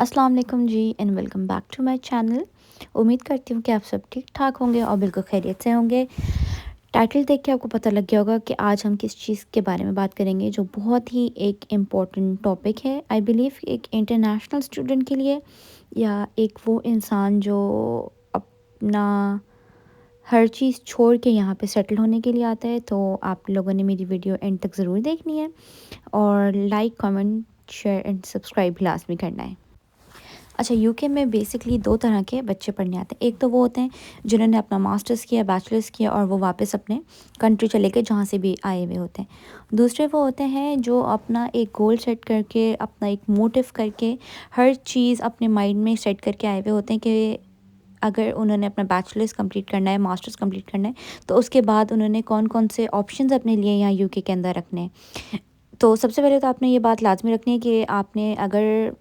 अस्सलाम वालेकुम जी and welcome back to my channel. उम्मीद करती हूँ कि आप सब ठीक ठाक होंगे और बिल्कुल खैरियत से होंगे। टाइटल देख के आपको पता लग गया होगा कि आज हम किस चीज़ के बारे में बात करेंगे जो बहुत ही एक इम्पॉर्टेंट टॉपिक है। आई बिलीव एक इंटरनेशनल स्टूडेंट के लिए या एक वो इंसान जो अपना हर चीज़ छोड़ के यहाँ पे सेटल होने के लिए आता है। तो आप लोगों ने मेरी वीडियो एंड तक ज़रूर देखनी है और like comment share and subscribe लाजमी करना है। अच्छा, यूके में बेसिकली दो तरह के बच्चे पढ़ने आते हैं। एक तो वो होते हैं जिन्होंने अपना मास्टर्स किया, बैचलर्स किया और वो वापस अपने कंट्री चले गए जहाँ से भी आए हुए होते हैं। दूसरे वो होते हैं जो अपना एक गोल सेट करके, अपना एक मोटिव करके, हर चीज़ अपने माइंड में सेट करके आए हुए होते हैं कि अगर उन्होंने अपना बैचलर्स कंप्लीट करना है, मास्टर्स कंप्लीट करना है, तो उसके बाद उन्होंने कौन कौन से ऑप्शंस अपने लिए यहाँ यूके के अंदर रखने हैं। तो सबसे पहले तो आपने ये बात लाजमी रखनी है कि आपने अगर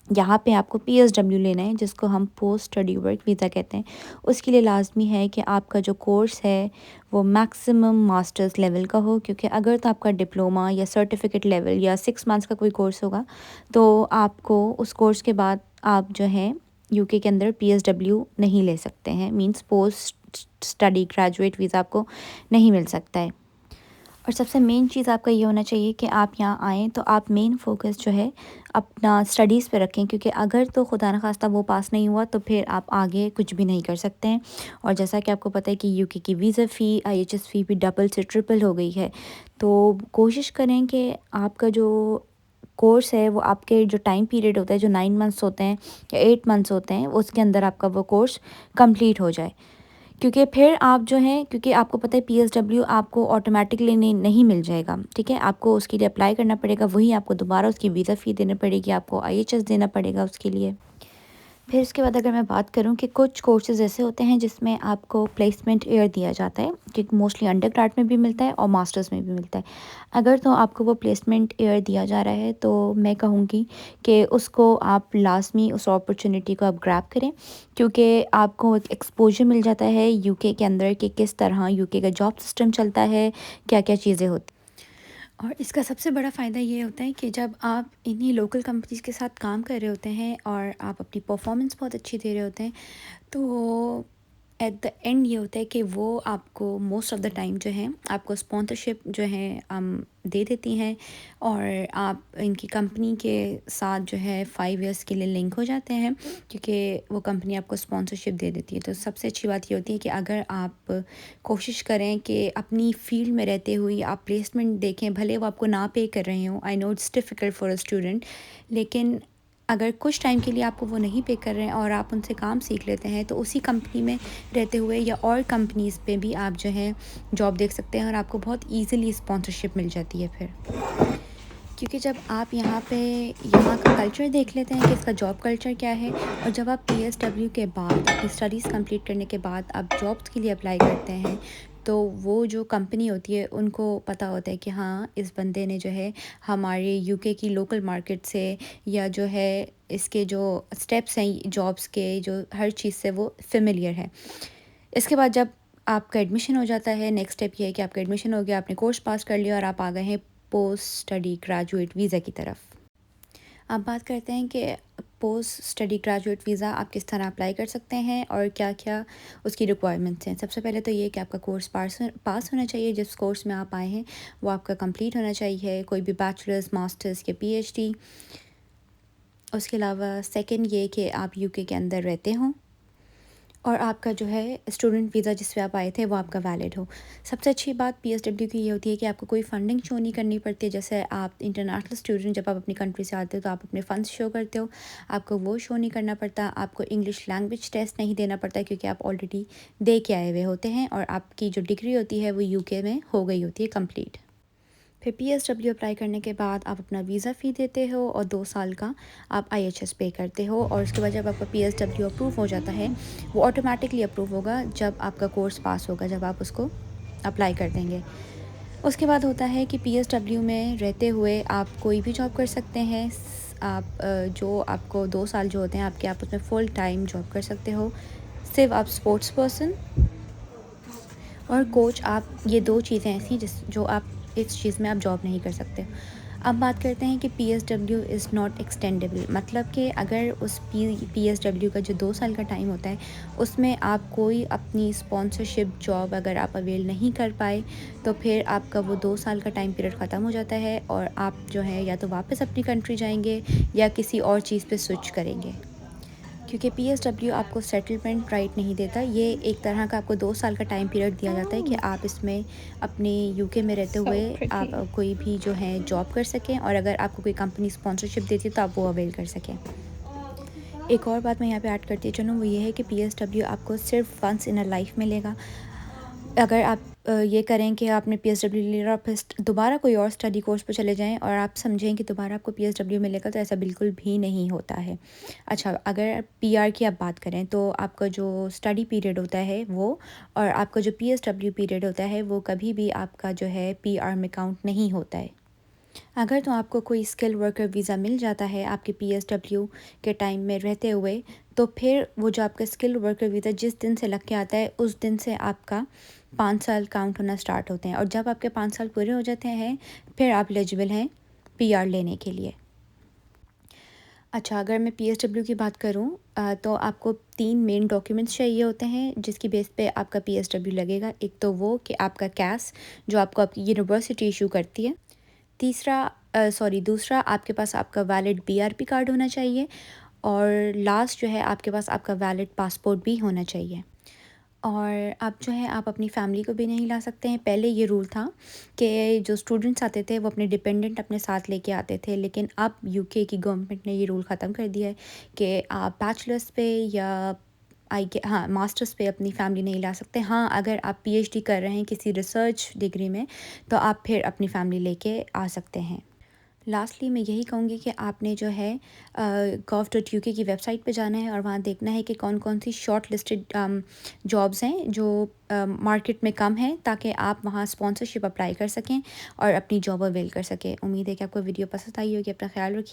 यहाँ पे आपको PSW लेना है, जिसको हम पोस्ट स्टडी वर्क वीज़ा कहते हैं, उसके लिए लाजमी है कि आपका जो कोर्स है वो मैक्सिमम मास्टर्स लेवल का हो। क्योंकि अगर तो आपका डिप्लोमा या सर्टिफिकेट लेवल या 6 मंथ्स का कोई कोर्स होगा तो आपको उस कोर्स के बाद आप जो है यूके के अंदर PSW नहीं ले सकते हैं, means post study graduate visa आपको नहीं मिल सकता है। और सबसे मेन चीज़ आपका ये होना चाहिए कि आप यहाँ आएँ तो आप मेन फोकस जो है अपना स्टडीज़ पे रखें, क्योंकि अगर तो खुदा न खास्ता वो पास नहीं हुआ तो फिर आप आगे कुछ भी नहीं कर सकते हैं। और जैसा कि आपको पता है कि यूके की वीज़ा फ़ी, IHS फ़ी भी डबल से ट्रिपल हो गई है। तो कोशिश करें कि आपका जो कोर्स है वो आपके जो टाइम पीरियड होता है, जो 9 मंथ्स होते हैं या 8 मंथ्स होते हैं, उसके अंदर आपका वो कोर्स कंप्लीट हो जाए। क्योंकि फिर आप जो हैं, क्योंकि आपको पता है PSW आपको ऑटोमेटिकली नहीं मिल जाएगा, ठीक है। आपको उसके लिए अप्लाई करना पड़ेगा, वही आपको दोबारा उसकी वीज़ा फ़ी देनी पड़ेगी, आपको IHS देना पड़ेगा उसके लिए। फिर इसके बाद अगर मैं बात करूं कि कुछ कोर्सेज़ ऐसे होते हैं जिसमें आपको प्लेसमेंट ईयर दिया जाता है, कि मोस्टली अंडर ग्रेड में भी मिलता है और मास्टर्स में भी मिलता है। अगर तो आपको वो प्लेसमेंट ईयर दिया जा रहा है तो मैं कहूँगी कि उसको आप लाजमी उस अपॉर्चुनिटी को आप ग्रैब करें, क्योंकि आपको एक एक्सपोजर मिल जाता है यूके के अंदर कि किस तरह यूके का जॉब सिस्टम चलता है, क्या क्या चीज़ें होती। और इसका सबसे बड़ा फ़ायदा ये होता है कि जब आप इन्हीं लोकल कंपनीज़ के साथ काम कर रहे होते हैं और आप अपनी परफॉर्मेंस बहुत अच्छी दे रहे होते हैं, तो एट द एंड ये होता है कि वो आपको मोस्ट ऑफ़ द टाइम जो है आपको स्पॉन्सरशिप जो है दे देती हैं। और आप इनकी कंपनी के साथ जो है 5 इयर्स के लिए लिंक हो जाते हैं, क्योंकि वो कंपनी आपको स्पॉन्सरशिप दे देती है। तो सबसे अच्छी बात ये होती है कि अगर आप कोशिश करें कि अपनी फील्ड में रहते हुए आप प्लेसमेंट देखें, भले वो आपको ना पे कर रहे हों। I know it's difficult for a student, लेकिन अगर कुछ टाइम के लिए आपको वो नहीं पे कर रहे हैं और आप उनसे काम सीख लेते हैं, तो उसी कंपनी में रहते हुए या और कंपनीज़ पे भी आप जो है जॉब देख सकते हैं और आपको बहुत ईज़िली स्पॉन्सरशिप मिल जाती है फिर। क्योंकि जब आप यहाँ पे यहाँ का कल्चर देख लेते हैं कि इसका जॉब कल्चर क्या है, और जब आप PSW के बाद अपनी स्टडीज़ कंप्लीट करने के बाद आप जॉब्स के लिए अप्लाई करते हैं, तो वो जो कंपनी होती है उनको पता होता है कि हाँ, इस बंदे ने जो है हमारे यूके की लोकल मार्केट से या जो है इसके जो स्टेप्स हैं जॉब्स के, जो हर चीज़ से वो फेमिलियर है। इसके बाद जब आपका एडमिशन हो जाता है, नेक्स्ट स्टेप ये है कि आपका एडमिशन हो गया, आपने कोर्स पास कर लिया और आप आ गए हैं पोस्ट स्टडी ग्रेजुएट वीज़ा की तरफ। अब बात करते हैं कि पोस्ट स्टडी ग्रेजुएट वीज़ा आप किस तरह अप्लाई कर सकते हैं और क्या क्या उसकी रिक्वायरमेंट्स हैं। सबसे पहले तो ये कि आपका कोर्स पास होना चाहिए, जिस कोर्स में आप आए हैं वो आपका कंप्लीट होना चाहिए, कोई भी बैचलर्स, मास्टर्स या PhD। उसके अलावा सेकंड ये कि आप यूके के अंदर रहते हों और आपका जो है स्टूडेंट वीज़ा जिस पे आप आए थे वो आपका वैलिड हो। सबसे अच्छी बात PSW की ये होती है कि आपको कोई फ़ंडिंग शो नहीं करनी पड़ती है। जैसे आप इंटरनेशनल स्टूडेंट जब आप अपनी कंट्री से आते हो तो आप अपने फ़ंड्स शो करते हो, आपको वो शो नहीं करना पड़ता। आपको इंग्लिश लैंग्वेज टेस्ट नहीं देना पड़ता, क्योंकि आप ऑलरेडी दे के आए हुए होते हैं और आपकी जो डिग्री होती है वो यूके में हो गई होती है कंप्लीट। फिर PSW अप्लाई करने के बाद आप अपना वीज़ा फ़ी देते हो और 2 साल का आप IHS पे करते हो। और उसके बाद जब आपका PSW अप्रूव हो जाता है, वो ऑटोमेटिकली अप्रूव होगा जब आपका कोर्स पास होगा, जब आप उसको अप्लाई कर देंगे। उसके बाद होता है कि PSW में रहते हुए आप कोई भी जॉब कर सकते हैं। आप जो आपको 2 साल जो होते हैं आपके, आप उसमें फुल टाइम जॉब कर सकते हो। सिर्फ आप स्पोर्ट्स पर्सन और कोच, आप ये 2 चीज़ें ऐसी जिस जो आप इस चीज़ में आप जॉब नहीं कर सकते। اب بات کرتے ہیں کہ P S W is not extensible, مطلب کہ اگر اس پی ایس ڈبلیو کا جو 2 سال کا ٹائم ہوتا ہے اس میں آپ کوئی اپنی اسپانسرشپ جاب اگر آپ اویل نہیں کر پائے تو پھر آپ کا وہ 2 سال کا ٹائم پیریڈ ختم ہو جاتا ہے اور آپ جو ہے یا تو واپس اپنی کنٹری جائیں گے یا کسی اور چیز پہ سوئچ کریں گے، کیونکہ پی ایس ڈبلیو آپ کو سیٹلمنٹ رائٹ نہیں دیتا۔ یہ ایک طرح کا آپ کو 2 سال کا ٹائم پیریڈ دیا جاتا ہے کہ Oh, آپ اس میں اپنے یو کے میں رہتے so ہوئے آپ pretty. کوئی بھی جو ہے جاب کر سکیں، اور اگر آپ کو کوئی کمپنی اسپانسرشپ دیتی ہے تو آپ وہ اویل کر سکیں۔ ایک اور بات میں یہاں پہ ایڈ کرتی چلوں، وہ یہ ہے کہ پی ایس ڈبلیو آپ کو صرف ونس ان اے لائف ملے گا۔ اگر آپ یہ کریں کہ آپ نے پی ایس ڈبلیو لے لیا اور پھر دوبارہ کوئی اور اسٹڈی کورس پہ چلے جائیں اور آپ سمجھیں کہ دوبارہ آپ کو پی ایس ڈبلیو ملے گا، تو ایسا بالکل بھی نہیں ہوتا ہے۔ اچھا، اگر پی آر کی آپ بات کریں تو آپ کا جو اسٹڈی پیریڈ ہوتا ہے وہ، اور آپ کا جو پی ایس ڈبلیو پیریڈ ہوتا ہے وہ کبھی بھی آپ کا جو ہے پی آر میں کاؤنٹ نہیں ہوتا ہے۔ اگر تو آپ کو کوئی اسکل ورکر ویزا مل جاتا ہے آپ کے پی ایس ڈبلیو کے ٹائم میں رہتے ہوئے، تو پھر وہ جو آپ کا اسکل ورکر ویزا جس دن سے لگ کے آتا ہے اس دن سے آپ کا 5 سال کاؤنٹ ہونا اسٹارٹ ہوتے ہیں، اور جب آپ کے 5 سال پورے ہو جاتے ہیں پھر آپ ایلیجبل ہیں پی آر لینے کے لیے۔ اچھا، اگر میں پی ایس ڈبلیو کی بات کروں تو آپ کو 3 مین ڈاکیومنٹس چاہیے ہوتے ہیں جس کی بیس پہ آپ کا پی ایس ڈبلیو لگے گا۔ ایک تو وہ کہ آپ کا کیس جو آپ کو آپ کی یونیورسٹی ایشو کرتی ہے، دوسرا آپ کے پاس آپ کا valid B R P card ہونا چاہیے، اور لاسٹ جو ہے آپ کے پاس آپ کا ویلڈ پاسپورٹ بھی ہونا چاہیے۔ اور آپ جو ہے آپ اپنی فیملی کو بھی نہیں لا سکتے ہیں۔ پہلے یہ رول تھا کہ جو اسٹوڈنٹس آتے تھے وہ اپنے ڈپینڈنٹ اپنے ساتھ لے کے آتے تھے، لیکن اب یو کے کی گورنمنٹ نے یہ رول ختم کر دیا ہے کہ آپ بیچلرس پہ یا ماسٹرس پہ اپنی فیملی نہیں لا سکتے۔ ہاں، اگر آپ پی ایچ ڈی کر رہے ہیں کسی ریسرچ ڈگری میں تو آپ پھر اپنی فیملی لے کے آ سکتے ہیں۔ لاسٹلی میں یہی کہوں گی کہ آپ نے جو ہے gov.uk کی ویب سائٹ پہ جانا ہے اور وہاں دیکھنا ہے کہ کون کون سی شارٹ لسٹڈ جابس ہیں جو مارکیٹ میں کم ہیں، تاکہ آپ وہاں اسپانسرشپ اپلائی کر سکیں اور اپنی جاب اویل کر سکیں۔ امید ہے کہ آپ کو ویڈیو پسند آئی ہوگی۔ اپنا خیال رکھیے۔